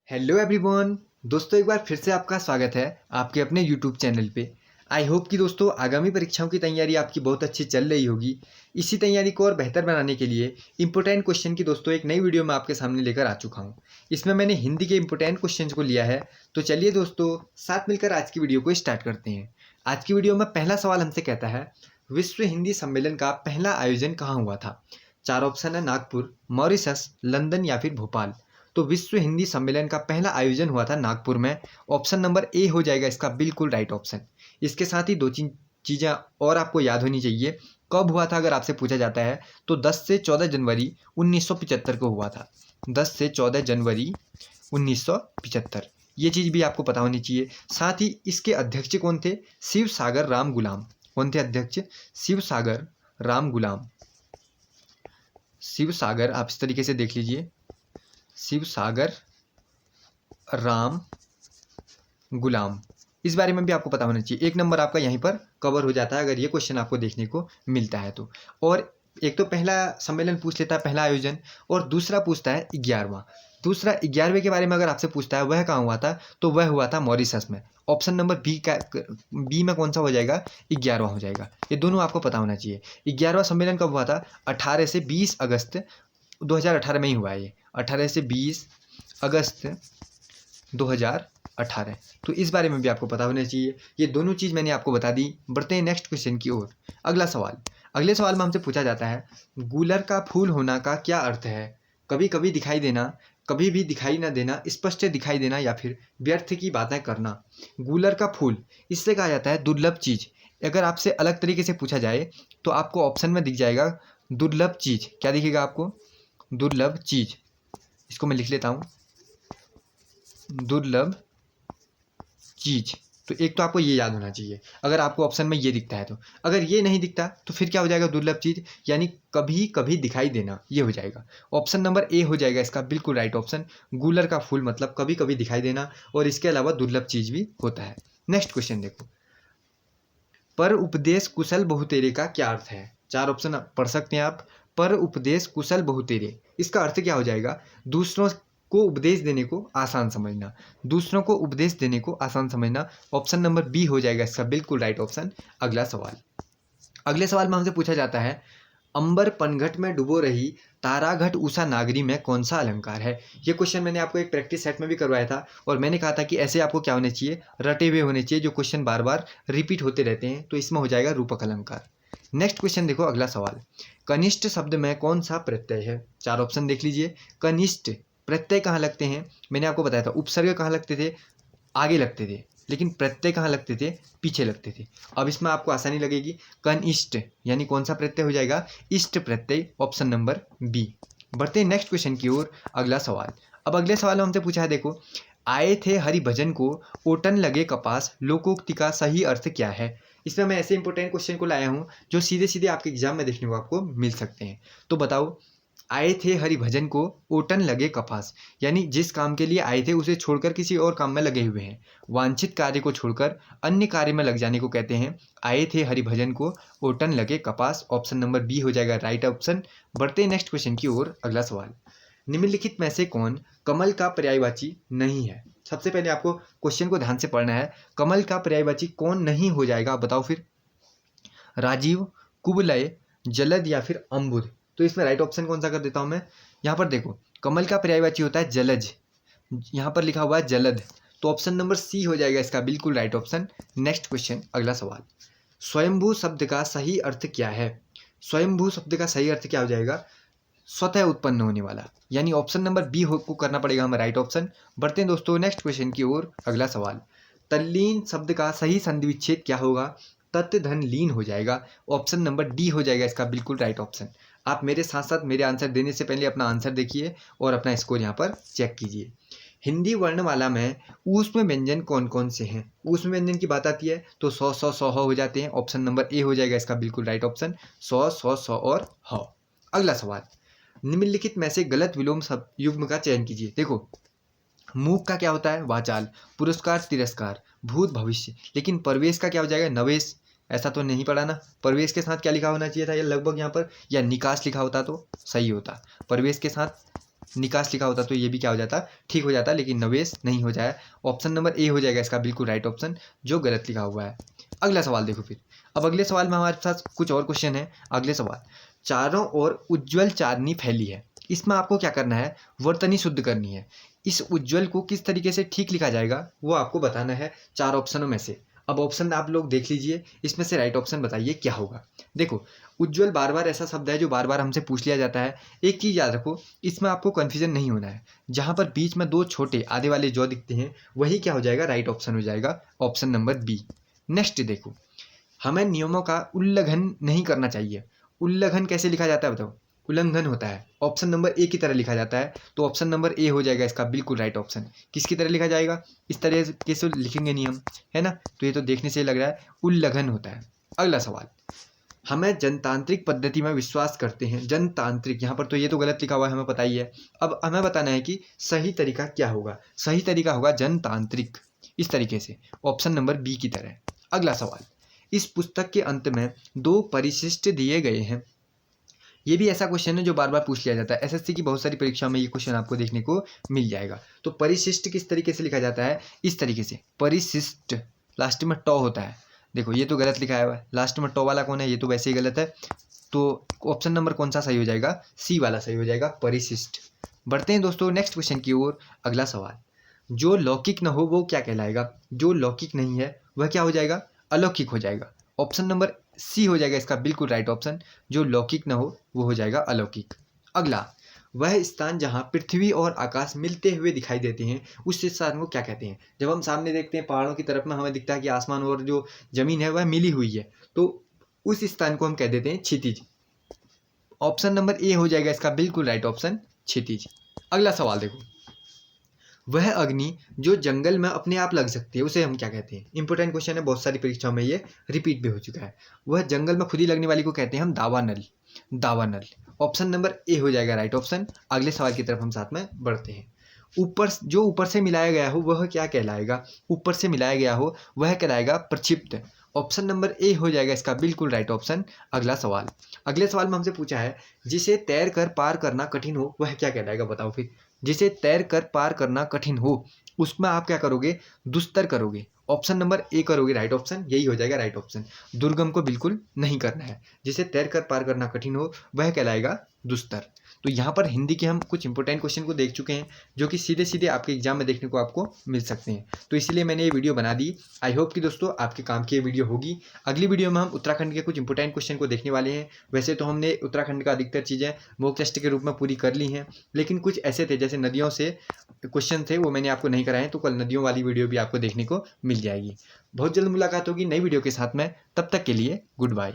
Hello everyone. दोस्तों एक बार फिर से आपका स्वागत है आपके अपने यूट्यूब चैनल पे। आई होप कि दोस्तों आगामी परीक्षाओं की तैयारी आपकी बहुत अच्छी चल रही होगी। इसी तैयारी को और बेहतर बनाने के लिए इंपॉर्टेंट क्वेश्चन की दोस्तों एक नई वीडियो मैं आपके सामने लेकर आ चुका हूँ। इसमें मैंने हिंदी के इंपॉर्टेंट क्वेश्चन को लिया है। तो चलिए दोस्तों साथ मिलकर आज की वीडियो को स्टार्ट करते हैं। आज की वीडियो में पहला सवाल हमसे कहता है, विश्व हिंदी सम्मेलन का पहला आयोजन कहाँ हुआ था? चार ऑप्शन है, नागपुर, मॉरिशस, लंदन या फिर भोपाल। तो विश्व हिंदी सम्मेलन का पहला आयोजन हुआ था नागपुर में। ऑप्शन नंबर ए हो जाएगा इसका बिल्कुल राइट ऑप्शन। इसके साथ ही दो तीन चीज़ें और आपको याद होनी चाहिए। कब हुआ था अगर आपसे पूछा जाता है तो 10 से 14 जनवरी 1975 को हुआ था। 10 से 14 जनवरी 1975, ये चीज़ भी आपको पता होनी चाहिए। साथ ही इसके अध्यक्ष कौन थे? शिव सागर राम गुलाम। कौन थे अध्यक्ष? शिव सागर राम गुलाम। शिव सागर, आप इस तरीके से देख लीजिए, शिव सागर राम गुलाम। इस बारे में भी आपको पता होना चाहिए। एक नंबर आपका यहीं पर कवर हो जाता है अगर ये क्वेश्चन आपको देखने को मिलता है तो। और एक तो पहला सम्मेलन पूछ लेता है, पहला आयोजन, और दूसरा पूछता है 11वां। दूसरा 11वें के बारे में अगर आपसे पूछता है वह कहाँ हुआ था, तो वह हुआ था मॉरिशस में। ऑप्शन नंबर बी में कौन सा हो जाएगा? 11वां हो जाएगा। ये दोनों आपको पता होना चाहिए। 11वां सम्मेलन कब हुआ था? 18 से 20 अगस्त 2018 में ही हुआ है ये। 18 से 20 अगस्त 2018। तो इस बारे में भी आपको पता होना चाहिए। ये दोनों चीज़ मैंने आपको बता दी। बढ़ते हैं नेक्स्ट क्वेश्चन की ओर। अगला सवाल, अगले सवाल में हमसे पूछा जाता है, गूलर का फूल होना का क्या अर्थ है? कभी कभी दिखाई देना, कभी भी दिखाई ना देना, स्पष्ट दिखाई देना या फिर व्यर्थ की बातें करना। गूलर का फूल, इससे कहा जाता है दुर्लभ चीज़। अगर आपसे अलग तरीके से पूछा जाए तो आपको ऑप्शन में दिख जाएगा दुर्लभ चीज़। क्या दिखेगा आपको? दुर्लभ चीज़। इसको मैं लिख लेता हूँ, दुर्लभ चीज। तो एक तो आपको ये याद होना चाहिए अगर आपको ऑप्शन में ये दिखता है तो। अगर ये नहीं दिखता तो फिर क्या हो जाएगा? दुर्लभ चीज यानी कभी कभी दिखाई देना, ये हो जाएगा। ऑप्शन नंबर ए हो जाएगा इसका बिल्कुल राइट ऑप्शन। गूलर का फूल मतलब कभी कभी दिखाई देना, और इसके अलावा दुर्लभ चीज भी होता है। नेक्स्ट क्वेश्चन देखो, पर उपदेश कुशल बहुतेरे का क्या अर्थ है? चार ऑप्शन पढ़ सकते हैं आप। पर उपदेश कुशल बहुतेरे, इसका अर्थ क्या हो जाएगा? दूसरों को उपदेश देने को आसान समझना। दूसरों को उपदेश देने को आसान समझना। ऑप्शन नंबर बी हो जाएगा इसका बिल्कुल राइट ऑप्शन। अगला सवाल, अगले सवाल में हमसे पूछा जाता है, अंबर पनघट में डुबो रही ताराघट उषा नागरी में कौन सा अलंकार है? ये क्वेश्चन मैंने आपको एक प्रैक्टिस सेट में भी करवाया था, और मैंने कहा था कि ऐसे आपको क्या होने चाहिए? रटे हुए होने चाहिए, जो क्वेश्चन बार बार रिपीट होते रहते हैं। तो इसमें हो जाएगा रूपक अलंकार। नेक्स्ट क्वेश्चन देखो, अगला सवाल, कनिष्ठ शब्द में कौन सा प्रत्यय है? चार ऑप्शन देख लीजिए। कनिष्ठ प्रत्यय कहाँ लगते हैं? मैंने आपको बताया था, उपसर्ग कहाँ लगते थे? आगे लगते थे। लेकिन प्रत्यय कहाँ लगते थे? पीछे लगते थे। अब इसमें आपको आसानी लगेगी। कनिष्ठ यानी कौन सा प्रत्यय हो जाएगा? इष्ट प्रत्यय। Option number B. बढ़ते हैं नेक्स्ट क्वेश्चन की ओर। अगला सवाल, अब अगले सवाल में हमसे पूछा है, देखो, आए थे हरि भजन को ओटन लगे कपास, लोकोक्ति का सही अर्थ क्या है? इसमें मैं ऐसे इंपॉर्टेंट क्वेश्चन को लाया हूँ जो सीधे सीधे आपके एग्जाम में देखने को आपको मिल सकते हैं। तो बताओ, आए थे हरि भजन को ओटन लगे कपास, यानी जिस काम के लिए आए थे उसे छोड़कर किसी और काम में लगे हुए हैं। वांछित कार्य को छोड़कर अन्य कार्य में लग जाने को कहते हैं। आए थे हरि भजन को ओटन लगे कपास। ऑप्शन नंबर बी हो जाएगा राइट ऑप्शन। बढ़ते हैं नेक्स्ट क्वेश्चन की ओर। अगला सवाल, निम्नलिखित में से कौन कमल का पर्यायवाची नहीं है? सबसे पहले आपको क्वेश्चन को ध्यान से पढ़ना है। कमल का पर्यायवाची कौन नहीं हो जाएगा, बताओ फिर? राजीव, कुवलय, जलद या फिर अम्बुद। तो इसमें राइट ऑप्शन कौन सा कर देता हूं मैं? यहाँ पर देखो, कमल का पर्यायवाची होता है जलज, यहाँ पर लिखा हुआ है जलद। तो ऑप्शन नंबर सी हो जाएगा इसका बिल्कुल राइट ऑप्शन। नेक्स्ट क्वेश्चन, अगला सवाल, स्वयंभू शब्द का सही अर्थ क्या है? स्वयंभू शब्द का सही अर्थ क्या हो जाएगा? स्वतः उत्पन्न होने वाला, यानी ऑप्शन नंबर बी को करना पड़ेगा हमें राइट ऑप्शन। बढ़ते हैं दोस्तों नेक्स्ट क्वेश्चन की ओर। अगला सवाल, तल्लीन शब्द का सही संधि विच्छेद क्या होगा? तत् धन लीन हो जाएगा। ऑप्शन नंबर डी हो जाएगा इसका बिल्कुल राइट ऑप्शन। आप मेरे साथ साथ मेरे आंसर देने से पहले अपना आंसर देखिए और अपना स्कोर यहाँ पर चेक कीजिए। हिंदी वर्णमाला में ऊष्म व्यंजन कौन कौन से हैं? ऊष्म व्यंजन की बात आती है तो सौ सौ सौ हो जाते हैं। ऑप्शन नंबर ए हो जाएगा इसका बिल्कुल राइट ऑप्शन। सौ सौ सौ और ह। अगला सवाल, निम्नलिखित में से गलत विलोम शब्द युग्म का चयन कीजिए। देखो, मूक का क्या होता है? वाचाल। पुरस्कार तिरस्कार, भूत भविष्य। लेकिन परवेश का क्या हो जाएगा? नवेश। ऐसा तो नहीं पढ़ा ना। परवेश के साथ क्या लिखा होना चाहिए था? ये लगभग यहाँ पर या निकास लिखा होता तो सही होता। परवेश के साथ निकास लिखा होता तो ये भी क्या हो जाता, ठीक हो जाता, लेकिन नवेश नहीं हो जाए। ऑप्शन नंबर ए हो जाएगा इसका बिल्कुल राइट ऑप्शन, जो गलत लिखा हुआ है। अगला सवाल देखो फिर। अब अगले सवाल में हमारे पास कुछ और क्वेश्चन है। अगले सवाल, चारों ओर उज्ज्वल चांदनी फैली है, इसमें आपको क्या करना है, वर्तनी शुद्ध करनी है। इस उज्ज्वल को किस तरीके से ठीक लिखा जाएगा वो आपको बताना है चार ऑप्शनों में से। अब ऑप्शन आप लोग देख लीजिए, इसमें से राइट ऑप्शन बताइए क्या होगा। देखो, उज्ज्वल बार बार ऐसा शब्द है जो बार बार हमसे पूछ लिया जाता है। एक चीज़ याद रखो, इसमें आपको कन्फ्यूजन नहीं होना है। जहाँ पर बीच में दो छोटे आधे वाले जो दिखते हैं वही क्या हो जाएगा, राइट ऑप्शन हो जाएगा, ऑप्शन नंबर बी। नेक्स्ट देखो, हमें नियमों का उल्लंघन नहीं करना चाहिए। उल्लंघन कैसे लिखा जाता है बताओ, उल्लंघन होता है ऑप्शन नंबर ए की तरह लिखा जाता है, तो ऑप्शन नंबर ए हो जाएगा इसका बिल्कुल राइट ऑप्शन। किसकी तरह लिखा जाएगा, इस तरह कैसे लिखेंगे नियम, है ना, तो ये तो देखने से लग रहा है उल्लंघन होता है। अगला सवाल, हमें जनतांत्रिक पद्धति में विश्वास करते हैं। जनतांत्रिक, यहाँ पर तो ये तो गलत लिखा हुआ है, हमें पता ही है। अब हमें बताना है कि सही तरीका क्या होगा। सही तरीका होगा जनतांत्रिक, इस तरीके से, ऑप्शन नंबर बी की तरह। अगला सवाल, इस पुस्तक के अंत में दो परिशिष्ट दिए गए हैं। ये भी ऐसा क्वेश्चन है जो बार बार पूछ लिया जाता है। एसएससी की बहुत सारी परीक्षा में ये क्वेश्चन आपको देखने को मिल जाएगा। तो परिशिष्ट किस तरीके से लिखा जाता है, इस तरीके से, परिशिष्ट, लास्ट में ट होता है। देखो ये तो गलत लिखा है, लास्ट में ट वाला कौन है, ये तो वैसे ही गलत है। तो ऑप्शन नंबर कौन सा सही हो जाएगा, सी वाला सही हो जाएगा, परिशिष्ट। बढ़ते हैं दोस्तों नेक्स्ट क्वेश्चन की ओर। अगला सवाल, जो लौकिक न हो वो क्या कहलाएगा। जो लौकिक नहीं है वह क्या हो जाएगा, अलौकिक हो जाएगा। ऑप्शन नंबर सी हो जाएगा इसका बिल्कुल राइट ऑप्शन, जो लौकिक न हो वो हो जाएगा अलौकिक। अगला, वह स्थान जहाँ पृथ्वी और आकाश मिलते हुए दिखाई देते हैं उस स्थान को क्या कहते हैं। जब हम सामने देखते हैं पहाड़ों की तरफ में, हमें दिखता है कि आसमान और जो जमीन है वह मिली हुई है, तो उस स्थान को हम कह देते हैं क्षितिज। ऑप्शन नंबर ए हो जाएगा इसका बिल्कुल राइट ऑप्शन, क्षितिज। अगला सवाल देखो, वह अग्नि जो जंगल में अपने आप लग सकती है उसे हम क्या कहते हैं। इंपॉर्टेंट क्वेश्चन है, बहुत सारी परीक्षाओं में ये रिपीट भी हो चुका है। वह जंगल में खुद ही लगने वाली को कहते हैं हम दावानल, दावानल। ऑप्शन नंबर ए हो जाएगा राइट ऑप्शन। अगले सवाल की तरफ हम साथ में बढ़ते हैं। ऊपर से मिलाया गया हो वह क्या कहलाएगा। ऊपर से मिलाया गया हो वह कहलाएगा प्रक्षिप्त। ऑप्शन नंबर ए हो जाएगा इसका बिल्कुल राइट ऑप्शन। अगला सवाल, अगले सवाल में हमसे पूछा है, जिसे तैर कर पार करना कठिन हो वह क्या कहलाएगा, बताओ फिर। जिसे तैर कर पार करना कठिन हो उसमें आप क्या करोगे, दुस्तर करोगे। ऑप्शन नंबर ए करोगे राइट ऑप्शन, यही हो जाएगा राइट ऑप्शन। दुर्गम को बिल्कुल नहीं करना है। जिसे तैर कर पार करना कठिन हो वह कहलाएगा दुस्तर। तो यहाँ पर हिंदी के हम कुछ इंपॉर्टेंट क्वेश्चन को देख चुके हैं जो कि सीधे सीधे आपके एग्जाम में देखने को आपको मिल सकते हैं। तो इसीलिए मैंने ये वीडियो बना दी। आई होप कि दोस्तों आपके काम की ये वीडियो होगी। अगली वीडियो में हम उत्तराखंड के कुछ इंपॉर्टेंट क्वेश्चन को देखने वाले हैं। वैसे तो हमने उत्तराखंड का अधिकतर चीज़ें मॉक टेस्ट के रूप में पूरी कर ली हैं, लेकिन कुछ ऐसे थे जैसे नदियों से क्वेश्चन थे वो मैंने आपको नहीं कराए हैं, तो कल नदियों वाली वीडियो भी आपको देखने को मिल जाएगी। बहुत जल्द मुलाकात होगी नई वीडियो के साथ में, तब तक के लिए गुड बाय।